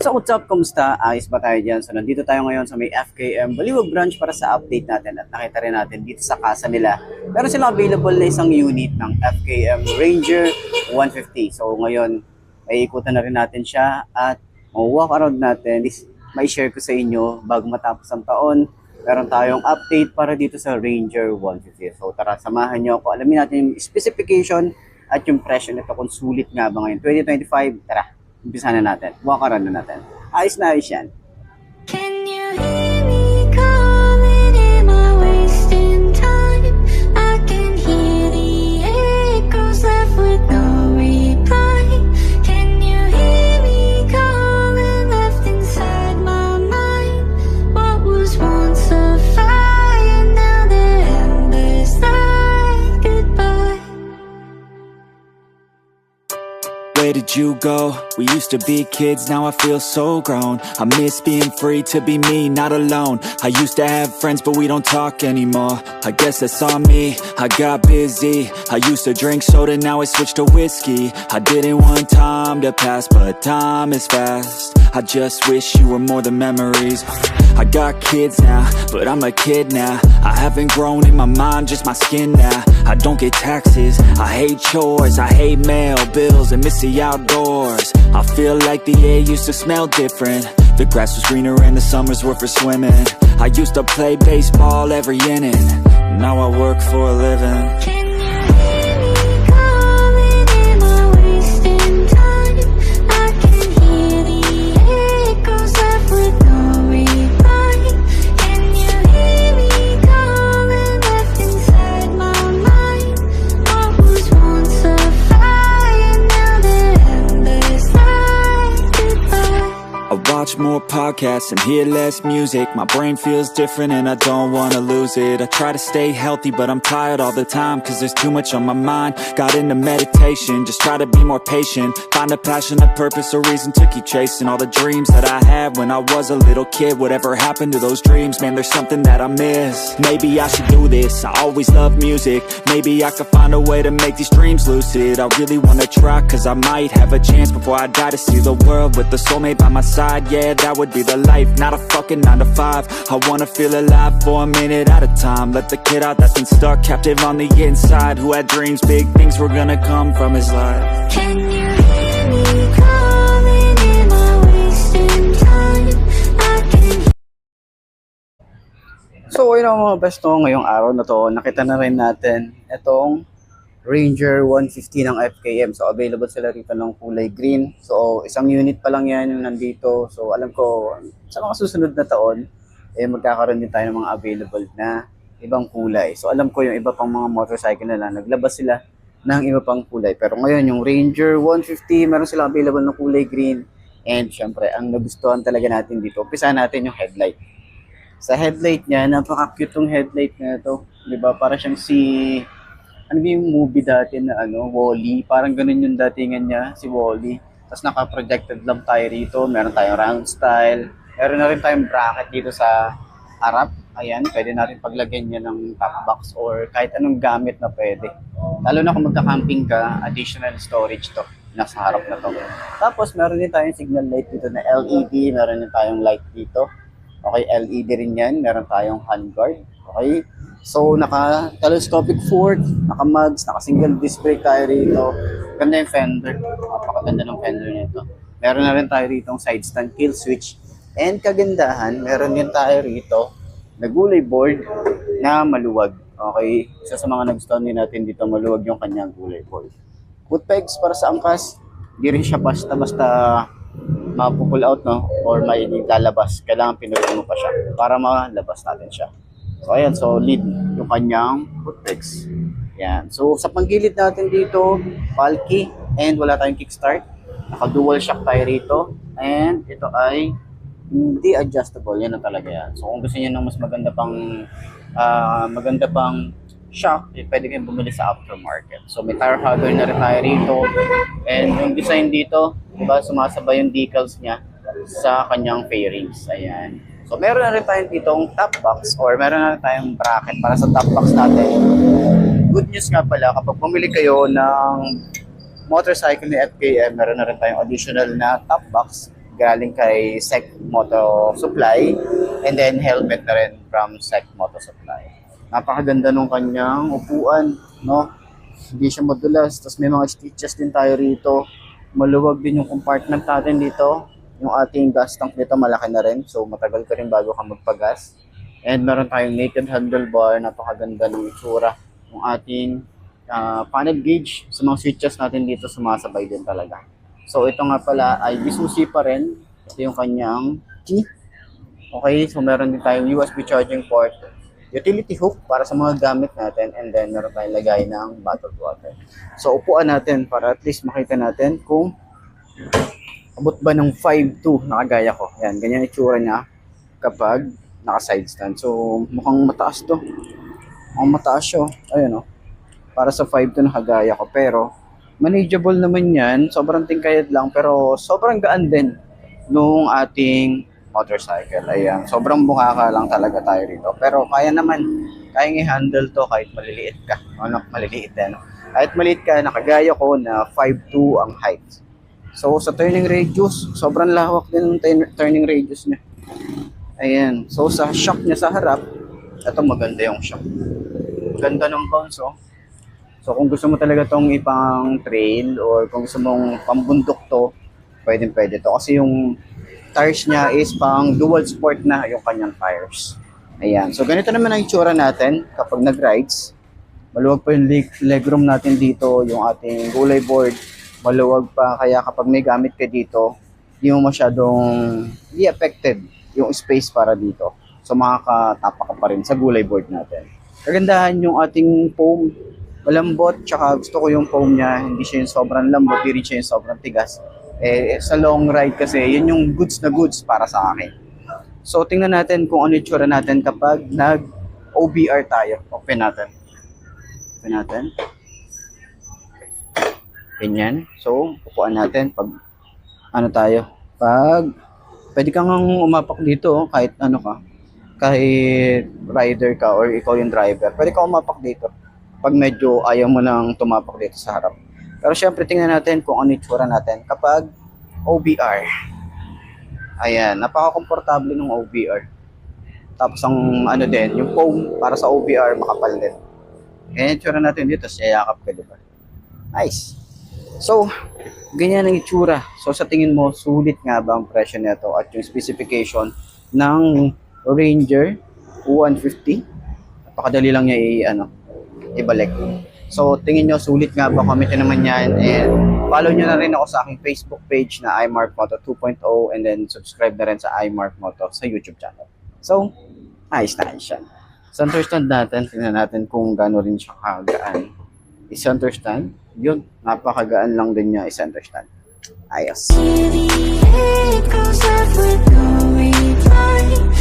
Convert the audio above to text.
So what's up, kumusta? Ayos ba tayo dyan? So nandito tayo ngayon sa may FKM Baliwag branch para sa update natin at nakita rin natin dito sa casa nila. Meron silang available na isang unit ng FKM Ranger 150. So ngayon, ay ikutan na rin natin siya at walk around natin. May share ko sa inyo bago matapos ang taon. Meron tayong update para dito sa Ranger 150. So tara, samahan nyo ako. Alamin natin yung specification at yung presyo nito kung sulit nga ba ngayon. 2025, tara. Umpisa na natin. Walk around na natin. Ayos na ayos yan. Can you hear me calling? Am I wasting time? I can hear the echoes left with no reply. Can you hear me calling? Left inside my mind. What was once a fire, now the embers like goodbye. Where did you go? We used to be kids, now I feel so grown. I miss being free to be me, not alone. I used to have friends, but we don't talk anymore. I guess that's on me, I got busy. I used to drink soda, now I switched to whiskey. I didn't want time to pass, but time is fast. I just wish you were more than memories. I got kids now, but I'm a kid now. I haven't grown in my mind, just my skin now. I don't get taxes, I hate chores, I hate mail, bills, and miss the outdoors. I feel like the air used to smell different. The grass was greener and the summers were for swimming. I used to play baseball every inning. Now I work for a living. Can you hear me calling? Am I wasting time? I can hear the echoes left with no reply. Can you hear me calling? Left inside my mind. What was once a fire, now the embers like goodbye. I watch more podcasts and hear less music. My brain feels different and I don't wanna lose it. I try to stay healthy but I'm tired all the time, cause there's too much on my mind. Got into meditation, just try to be more patient. Find a passion, a purpose, a reason to keep chasing all the dreams that I had when I was a little kid. Whatever happened to those dreams, man, there's something that I miss. Maybe I should do this, I always love music. Maybe I could find a way to make these dreams lucid. I really wanna try, cause I might have a chance before I die to see the world with a soulmate by my side. Yeah, that would be the life, not a fucking 9 to 5. I wanna feel alive for a minute at a time. Let the kid out that's been stuck, captive on the inside, who had dreams, big things were gonna come from his life. Can you hear me calling? Am I wasting time? I can. So ayun ang mga besto ngayong araw na to. Nakita na rin natin itong Ranger 150 ng FKM. So available sila rito ng kulay green. So isang unit pa lang yan yung nandito. So alam ko sa mga susunod na taon, magkakaroon din tayo ng mga available na ibang kulay. So alam ko yung iba pang mga motorcycle na lang, naglabas sila ng iba pang kulay. Pero ngayon yung Ranger 150, meron silang available na kulay green. And syempre, ang nagustuhan talaga natin dito, umpisa natin yung headlight. Sa headlight niya, napaka-cute tong headlight na ito. Diba? Para siyang ano ba yung movie dati na Wall-E? Parang ganun yung datingan niya, si Wall-E. Tapos naka-projected lamp tayo rito. Meron tayong round style. Meron na rin tayong bracket dito sa harap. Ayan, pwede natin paglagyan niya ng top box or kahit anong gamit na pwede. Lalo na kung magka-camping ka, additional storage to. Nasa harap na to. Tapos meron din tayong signal light dito na LED. Meron din tayong light dito. Okay, LED rin yan. Meron tayong handguard. Okay. So, naka-telescopic fork, naka-mugs, naka-single disc brake tayo rito. Ganda yung fender. Napakaganda ng fender nito. Meron na rin tayo rito ang side stand kill switch. And kagandahan, meron din tayo rito na gulay board na maluwag. Okay? Isa sa mga nagustuhan din natin dito, maluwag yung kanyang gulay board. Foot pegs para sa angkas. Di rin siya basta-basta mapupull out, no? Or may lalabas. Kailangan pinulit mo pa siya para malabas natin siya. So ayan, solid yung kanyang foot pegs. Yan. So sa panggilid natin dito, bulky and wala tayong kickstart. Naka-dual shock tayo rito. And ito ay hindi adjustable. Yan na talaga yan. So kung gusto niyo ng mas maganda pang shock, pwede kayong bumili sa aftermarket. So may tire hugger na rin tayo rito. And yung design dito, diba, sumasabay yung decals niya sa kanyang fairings. Ayan. So meron na rin tayong ditong top box or meron na rin tayong bracket para sa top box natin. Good news nga pala, kapag bumili kayo ng motorcycle ni FKM, meron na rin tayong additional na top box galing kay Sec Moto Supply, and then helmet na rin from Sec Moto Supply. Napakaganda nung kanyang upuan, no? Hindi siya madulas. Tapos may mga stitches din tayo rito. Maluwag din yung compartment natin dito. Yung ating gas tank dito malaki na rin. So matagal ka rin bago ka magpagas. And meron tayong naked handlebar. Napakaganda ng itsura. Yung ating panel gauge sa mga switches natin dito sumasabay din talaga. So ito nga pala ay Bisusi pa rin. Ito yung kanyang key. Okay, so meron din tayong USB charging port, utility hook para sa mga gamit natin, and then meron tayong lagay ng bottled water. So upuan natin para at least makita natin kung abot ba ng 5'2" nakagaya ko. Yan, ganyan itsura niya kapag naka-side stand. So mukhang mataas to. Mukhang mataas siya. Ayun, para sa 5'2" nakagaya ko. Pero manageable naman yan. Sobrang tingkayad lang pero sobrang gaan din nung ating motorcycle. Ayan, sobrang bungaka lang talaga tayo rito. Pero kaya naman, kayang i-handle to kahit maliliit ka. Maliliit din. Kahit maliit ka, nakagaya ko na 5'2" ang height. So sa turning radius, sobrang lawak din ng turning radius niya. Ayan. So sa shock niya sa harap, ito maganda yung shock. Ganda ng bounce, oh. So kung gusto mo talaga tong ipang trail or kung gusto mong pambundok to, pwede to. Kasi yung tires niya is pang dual sport na yung kanyang tires. Ayan. So ganito naman ang itsura natin kapag nag-rides. Maluwag pa yung legroom natin dito, yung ating gulay board. Maluwag pa, kaya kapag may gamit ka dito, hindi mo masyadong affected yung space para dito. So makakatapa ka pa rin sa gulay board natin. Kagandahan yung ating foam, malambot, tsaka gusto ko yung foam niya, hindi siya yung sobrang lambot, hindi siya yung sobrang tigas. Sa long ride kasi, yun yung goods na goods para sa akin. So tingnan natin kung ano yung tsura natin kapag nag-OBR tayo. Open natin. Ganyan. So, upuan natin pag pwede kang umapak dito kahit kahit rider ka or ikaw yung driver. Pwede kang umapak dito pag medyo ayaw mo nang tumapak dito sa harap. Pero syempre tingnan natin kung ano yung tsura natin kapag OBR. Ayan, napaka-komportable ng OBR. Tapos ang yung foam para sa OBR makapal din. Ayan yung tsura natin dito, siyayakap ka, diba? Nice. So, ganyan ang itsura. So sa tingin mo, sulit nga ba ang presyo nito at yung specification ng Ranger 150? Napakadali lang niya ibalik. So, tingin nyo, sulit nga ba? Comment nyo naman yan. And follow nyo na rin ako sa aking Facebook page na iMark Moto 2.0, and then subscribe na rin sa iMark Moto sa YouTube channel. So, ayos na yan. Center stand natin, tingnan natin kung gaano rin siya kagaan. I-center stand, yun, napakagaan lang din niya i-center stand. Ayos. Till the echoes left with no reply.